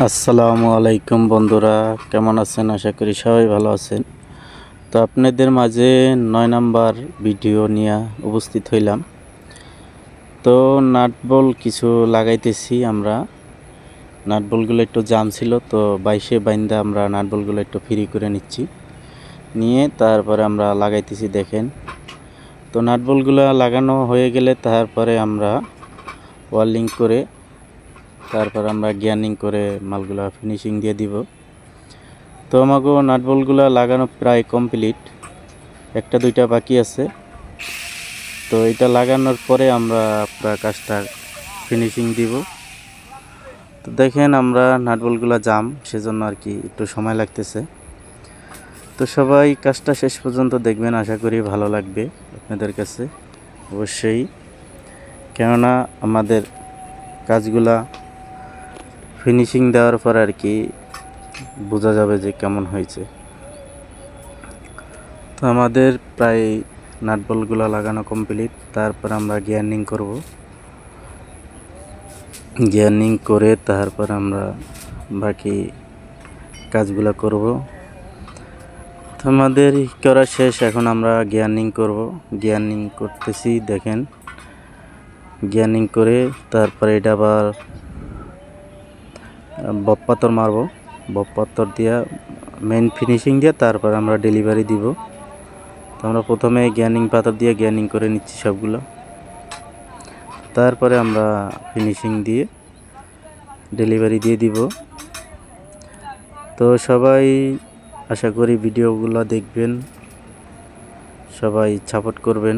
আসসালামু আলাইকুম বন্ধুরা, কেমন আছেন? আশা করি সবাই ভালো আছেন। তো আপনাদের মাঝে 9 নাম্বার ভিডিও নিয়ে উপস্থিত হইলাম। তো নাটবল কিছু লাগাইতেছি আমরা। নাটবলগুলো একটু জাম ছিল, তো বাইশে বাইন্দা আমরা নাটবলগুলো একটু ফ্রি করে নিচ্ছি, নিয়ে তারপরে আমরা লাগাইতেছি। দেখেন, তো নাটবলগুলো লাগানো হয়ে গেলে তারপরে আমরা ওয়ার্লিং করে তারপর আমরা গিয়ারিং করে মালগুলা ফিনিশিং দিয়ে দিব। তো আমাকে নাটবলগুলা লাগানো প্রায় কমপ্লিট, একটা দুইটা বাকি আছে। তো এটা লাগানোর পরে আমরা পুরো কাজটা ফিনিশিং দিব। তো দেখেন, আমরা নাটবলগুলা জাম, সেজন্য আর কি একটু সময় লাগতেছে। তো সবাই কাজটা শেষ পর্যন্ত দেখবেন, আশা করি ভালো লাগবে আপনাদের কাছে অবশ্যই, কেননা আমাদের কাজগুলা ফিনিশিং দেওয়ার পর আর কি বোঝা যাবে যে কেমন হয়েছে। তো আমাদের প্রায় নাটবলগুলো লাগানো কমপ্লিট, তারপর আমরা গিয়ারিং করব। গিয়ারিং করে তারপর আমরা বাকি কাজগুলো করব। তো আমাদের করা শেষ, এখন আমরা গিয়ারিং করব। গিয়ারিং করতেছি, দেখেন গিয়ারিং করে তারপরে এটা আবার বব পাথর মারব। বব পাথর দিয়া মেন ফিনিশিং দিয়ে তারপর আমরা ডেলিভারি দিব। তো আমরা প্রথমে গিয়ারিং পাথর দিয়ে গিয়ারিং করে নিচ্ছি সবগুলো, তারপরে আমরা ফিনিশিং দিয়ে ডেলিভারি দিয়ে দিব। তো সবাই আশা করি ভিডিওগুলো দেখবেন, সবাই সাপোর্ট করবেন।